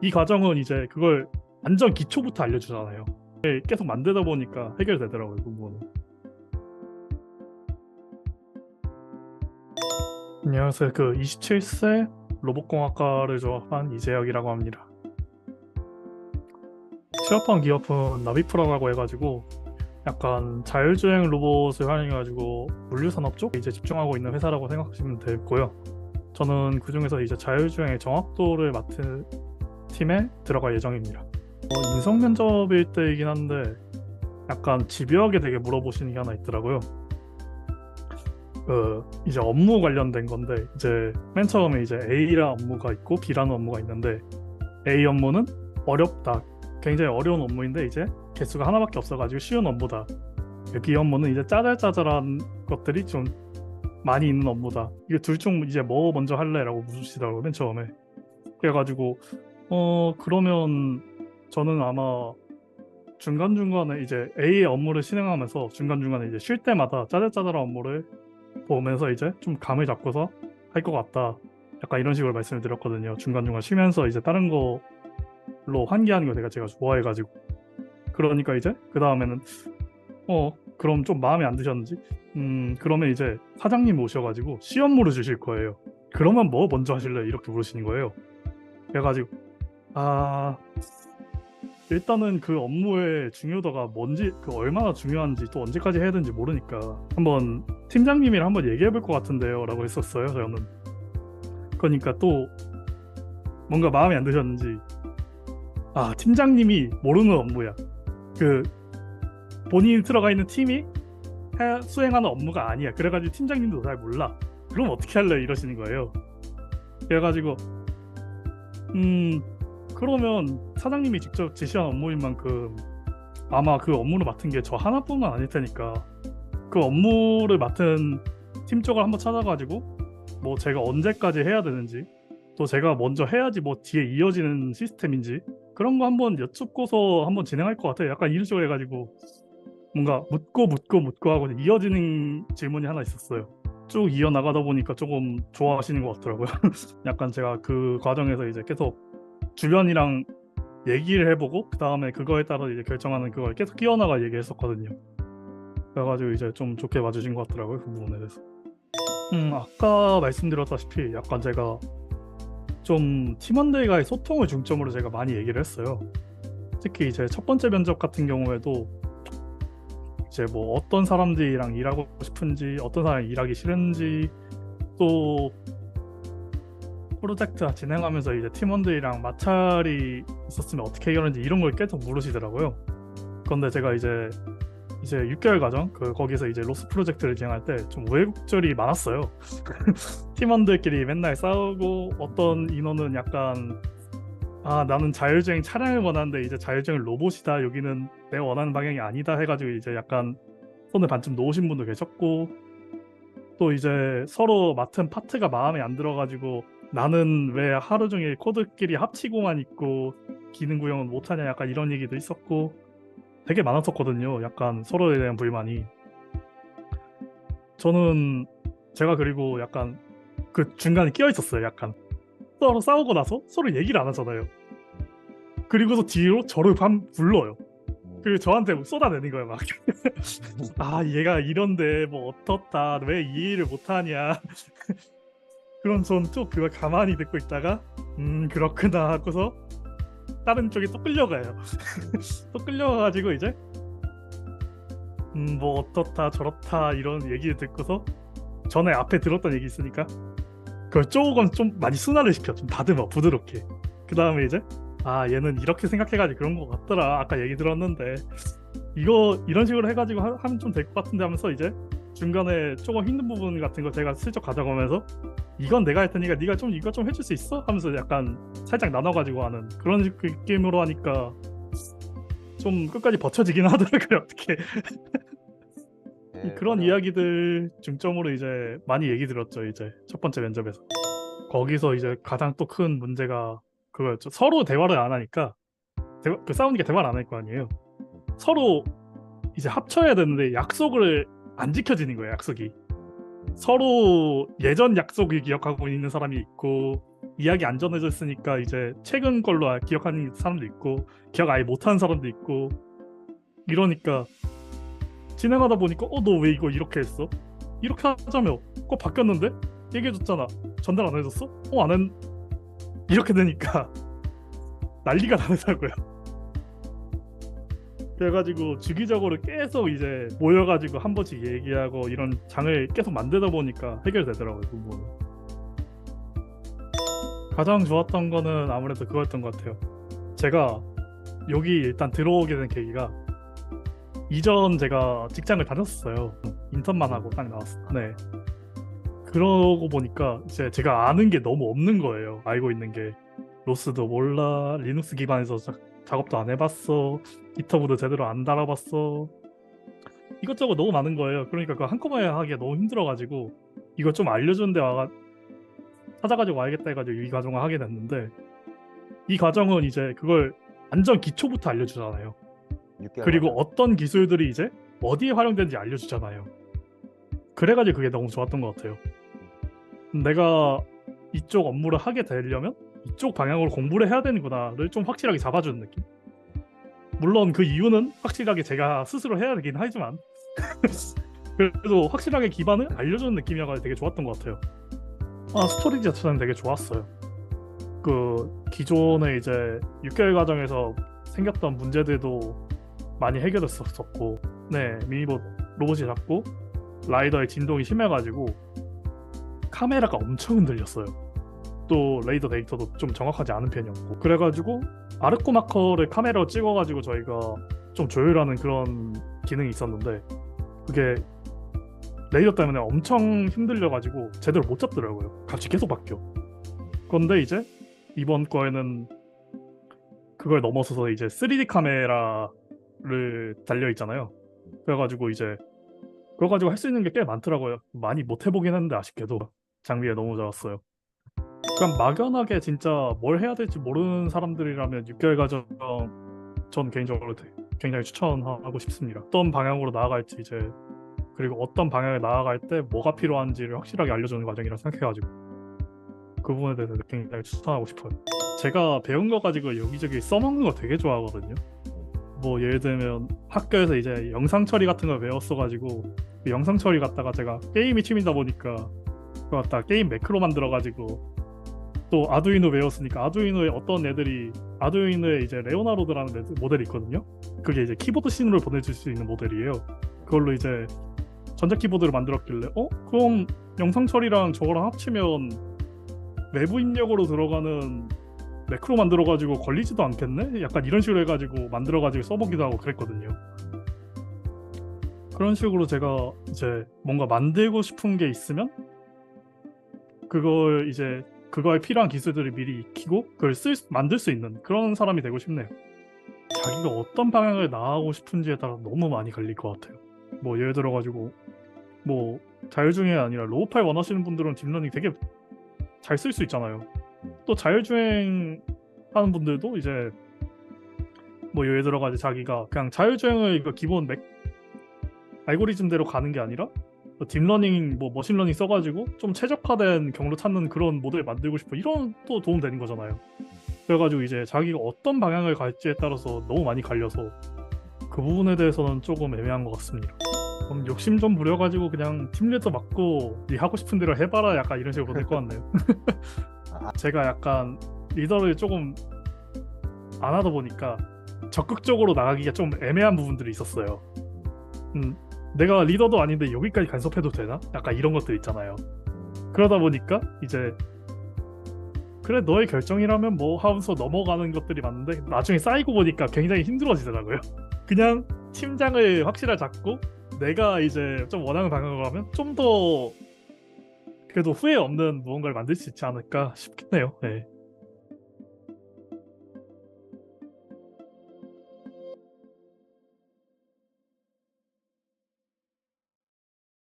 이 과정은 이제 그걸 완전 기초부터 알려주잖아요. 계속 만들다 보니까 해결되더라고요, 그 부분은. 안녕하세요. 그 27세 로봇공학과를 졸업한 이재혁이라고 합니다. 취업한 기업은 나비프라라고 해가지고 약간 자율주행 로봇을 활용해가지고 물류산업 쪽 이제 집중하고 있는 회사라고 생각하시면 되고요. 저는 그중에서 이제 자율주행의 정확도를 맡은 팀에 들어갈 예정입니다. 인성 면접일 때이긴 한데 약간 집요하게 되게 물어보시는 게 하나 있더라고요. 이제 업무 관련된 건데 이제 맨 처음에 이제 A라는 업무가 있고 B라는 업무가 있는데 A 업무는 어렵다. 굉장히 어려운 업무인데 이제 개수가 하나밖에 없어가지고 쉬운 업무다. B 업무는 이제 짜잘짜잘한 것들이 좀 많이 있는 업무다. 이게 둘 중 이제 뭐 먼저 할래라고 묻으시더라고요, 맨 처음에. 그래가지고 그러면 저는 아마 중간중간에 이제 A의 업무를 실행하면서 중간중간에 이제 쉴 때마다 짜잘짜잘한 업무를 보면서 이제 좀 감을 잡고서 할 것 같다. 약간 이런 식으로 말씀을 드렸거든요. 중간중간 쉬면서 이제 다른 걸로 환기하는 거 제가 좋아해가지고. 그러니까 이제 그 다음에는 그럼 좀 마음에 안 드셨는지 그러면 이제 사장님 오셔가지고 시험물을 주실 거예요. 그러면 뭐 먼저 하실래? 이렇게 물으시는 거예요. 그래가지고 아 일단은 그 업무의 중요도가 뭔지 그 얼마나 중요한지 또 언제까지 해야 되는지 모르니까 한번 팀장님이랑 한번 얘기해 볼 것 같은데요 라고 했었어요. 저는. 그러니까 또 뭔가 마음에 안 드셨는지 팀장님이 모르는 업무야. 그 본인이 들어가 있는 팀이 수행하는 업무가 아니야. 그래가지고 팀장님도 잘 몰라. 그럼 어떻게 할래? 이러시는 거예요. 그래가지고 그러면 사장님이 직접 지시한 업무인 만큼 아마 그 업무를 맡은 게 저 하나뿐만 아닐 테니까 그 업무를 맡은 팀 쪽을 한번 찾아가지고 뭐 제가 언제까지 해야 되는지 또 제가 먼저 해야지 뭐 뒤에 이어지는 시스템인지 그런 거 한번 여쭙고서 한번 진행할 것 같아요. 약간 이런 식으로 해가지고 뭔가 묻고 하고 이어지는 질문이 하나 있었어요. 쭉 이어나가다 보니까 조금 좋아하시는 것 같더라고요. 약간 제가 그 과정에서 이제 계속 주변이랑 얘기를 해보고 그 다음에 그거에 따라 이제 결정하는 그걸 계속 끼워나가 얘기했었거든요. 그래가지고 이제 좀 좋게 봐주신 것 같더라고요, 그 부분에 대해서. 아까 말씀드렸다시피 약간 제가 좀 팀원들과의 소통을 중점으로 제가 많이 얘기를 했어요. 특히 이제 첫 번째 면접 같은 경우에도 이제 뭐 어떤 사람들이랑 일하고 싶은지 어떤 사람이 일하기 싫은지 또 프로젝트 진행하면서 이제 팀원들이랑 마찰이 있었으면 어떻게 해결하는지 이런 걸 계속 물으시더라고요. 그런데 제가 이제 6개월 과정 거기서 이제 로스 프로젝트를 진행할 때 좀 우여곡절이 많았어요. 팀원들끼리 맨날 싸우고 어떤 인원은 약간 나는 자율주행 차량을 원하는데 이제 자율주행 로봇이다. 여기는 내가 원하는 방향이 아니다 해가지고 이제 약간 손을 반쯤 놓으신 분도 계셨고 또 이제 서로 맡은 파트가 마음에 안 들어가지고 나는 왜 하루 종일 코드끼리 합치고만 있고 기능 구형은 못하냐 약간 이런 얘기도 있었고 되게 많았었거든요. 약간 서로에 대한 불만이. 저는 제가 그리고 약간 그 중간에 끼어 있었어요. 약간 서로 싸우고 나서 서로 얘기를 안 하잖아요. 그리고서 뒤로 저를 불러요. 그리고 저한테 쏟아내는 거예요. 막 얘가 이런데 뭐 어떻다 왜 이해를 못하냐. 그럼 전 또 그걸 가만히 듣고 있다가 그렇구나 하고서 다른 쪽에 또 끌려가요. 또 끌려가가지고 이제 뭐 어떻다 저렇다 이런 얘기를 듣고서 전에 앞에 들었던 얘기 있으니까 그걸 조금 좀 많이 순화를 시켜 좀 다듬어 부드럽게. 그 다음에 이제 얘는 이렇게 생각해가지고 그런 것 같더라. 아까 얘기 들었는데 이거 이런 식으로 해가지고 하면 좀 될 것 같은데 하면서 이제 중간에 조금 힘든 부분 같은 거 제가 슬쩍 가져가면서 이건 내가 할 테니까 네가 좀 이거 좀 해줄 수 있어? 하면서 약간 살짝 나눠가지고 하는 그런 느낌으로 하니까 좀 끝까지 버텨지긴 하더라고요. 어떻게 네, 그런 이야기들 중점으로 이제 많이 얘기 들었죠. 이제 첫 번째 면접에서 거기서 이제 가장 또 큰 문제가 그거였죠. 서로 대화를 안 하니까 그 싸우니까 대화를 안 할 거 아니에요. 서로 이제 합쳐야 되는데 약속을 안 지켜지는 거예요. 약속이 서로 예전 약속을 기억하고 있는 사람이 있고 이야기 안 전해졌으니까 이제 최근 걸로 기억하는 사람도 있고 기억 아예 못하는 사람도 있고 이러니까 진행하다 보니까 너 왜 이거 이렇게 했어? 이렇게 하자며 그거 바뀌었는데? 얘기해줬잖아. 전달 안 해줬어? 안 했... 이렇게 되니까 난리가 나더라고요. 그래가지고 주기적으로 계속 이제 모여가지고 한 번씩 얘기하고 이런 장을 계속 만들다 보니까 해결되더라고요. 그 부분은. 가장 좋았던 거는 아무래도 그거였던 것 같아요. 제가 여기 일단 들어오게 된 계기가 이전 제가 직장을 다녔었어요. 인턴만 하고 딱 나왔어요. 네. 그러고 보니까 이제 제가 아는 게 너무 없는 거예요. 알고 있는 게. 로스도 몰라, 리눅스 기반에서 작업도 안 해봤어, 기터브도 제대로 안 달아봤어, 이것저것 너무 많은 거예요. 그러니까 그거 한꺼번에 하기가 너무 힘들어가지고 이거 좀 알려주는데 찾아가지고 와야겠다 해가지고 이 과정을 하게 됐는데, 이 과정은 이제 그걸 완전 기초부터 알려주잖아요. 그리고 어떤 기술들이 이제 어디에 활용되는지 알려주잖아요. 그래가지고 그게 너무 좋았던 것 같아요. 내가 이쪽 업무를 하게 되려면 이쪽 방향으로 공부를 해야 되는구나를 좀 확실하게 잡아주는 느낌. 물론 그 이유는 확실하게 제가 스스로 해야 되긴 하지만 그래도 확실하게 기반을 알려주는 느낌이어서 되게 좋았던 것 같아요. 스토리 자체는 되게 좋았어요. 그 기존에 이제 6개월 과정에서 생겼던 문제들도 많이 해결됐었고, 네, 미니봇 로봇이 작고 라이더의 진동이 심해가지고 카메라가 엄청 흔들렸어요. 또 레이더 데이터도 좀 정확하지 않은 편이었고, 그래가지고 아르코 마커를 카메라로 찍어가지고 저희가 좀 조율하는 그런 기능이 있었는데 그게 레이더 때문에 엄청 힘들려가지고 제대로 못 잡더라고요. 값이 계속 바뀌어. 그런데 이제 이번 거에는 그걸 넘어서서 이제 3D 카메라를 달려있잖아요. 그래가지고 이제 그거 가지고 할 수 있는 게 꽤 많더라고요. 많이 못 해보긴 했는데 아쉽게도 장비에 너무 좋았어요. 그냥 막연하게 진짜 뭘 해야 될지 모르는 사람들이라면 6개월 과정 전 개인적으로 굉장히 추천하고 싶습니다. 어떤 방향으로 나아갈지 이제, 그리고 어떤 방향에 나아갈 때 뭐가 필요한지를 확실하게 알려주는 과정이라 생각해가지고 그 부분에 대해서 굉장히 추천하고 싶어요. 제가 배운 거 가지고 여기저기 써먹는 거 되게 좋아하거든요. 뭐 예를 들면 학교에서 이제 영상 처리 같은 걸 배웠어가지고 그 영상 처리 갖다가 제가 게임이 취미다 보니까 그거 갖다가 게임 매크로 만들어가지고, 또 아두이노 배웠으니까 아두이노에 어떤 애들이, 아두이노에 이제 레오나르도라는 모델이 있거든요. 그게 이제 키보드 신호를 보내줄 수 있는 모델이에요. 그걸로 이제 전자 키보드를 만들었길래 그럼 영상 처리랑 저거랑 합치면 외부 입력으로 들어가는 매크로 만들어가지고 걸리지도 않겠네? 약간 이런 식으로 해가지고 만들어가지고 써보기도 하고 그랬거든요. 그런 식으로 제가 이제 뭔가 만들고 싶은 게 있으면 그걸 이제 그거에 필요한 기술들을 미리 익히고 그걸 만들 수 있는 그런 사람이 되고 싶네요. 자기가 어떤 방향을 나가고 싶은지에 따라 너무 많이 갈릴 것 같아요. 뭐 예를 들어가지고 뭐 자율주행이 아니라 로우파이 원하시는 분들은 딥러닝 되게 잘 쓸 수 있잖아요. 또 자율주행 하는 분들도 이제 뭐 예를 들어가지고 자기가 그냥 자율주행을 이거 기본 알고리즘대로 가는 게 아니라 딥러닝, 뭐 머신러닝 써가지고 좀 최적화된 경로 찾는 그런 모델 만들고 싶어, 이런 또 도움 되는 거잖아요. 그래가지고 이제 자기가 어떤 방향을 갈지에 따라서 너무 많이 갈려서 그 부분에 대해서는 조금 애매한 것 같습니다. 그럼 욕심 좀 부려가지고 그냥 팀리더 맡고 네 하고 싶은 대로 해봐라 약간 이런 식으로 될 것 같네요. 제가 약간 리더를 조금 안 하다 보니까 적극적으로 나가기가 좀 애매한 부분들이 있었어요. 내가 리더도 아닌데 여기까지 간섭해도 되나? 약간 이런 것들 있잖아요. 그러다 보니까 이제 그래 너의 결정이라면 뭐 하면서 넘어가는 것들이 많은데 나중에 쌓이고 보니까 굉장히 힘들어지더라고요. 그냥 팀장을 확실하게 잡고 내가 이제 좀 원하는 방향으로 가면 좀 더 그래도 후회 없는 무언가를 만들 수 있지 않을까 싶긴 해요. 네.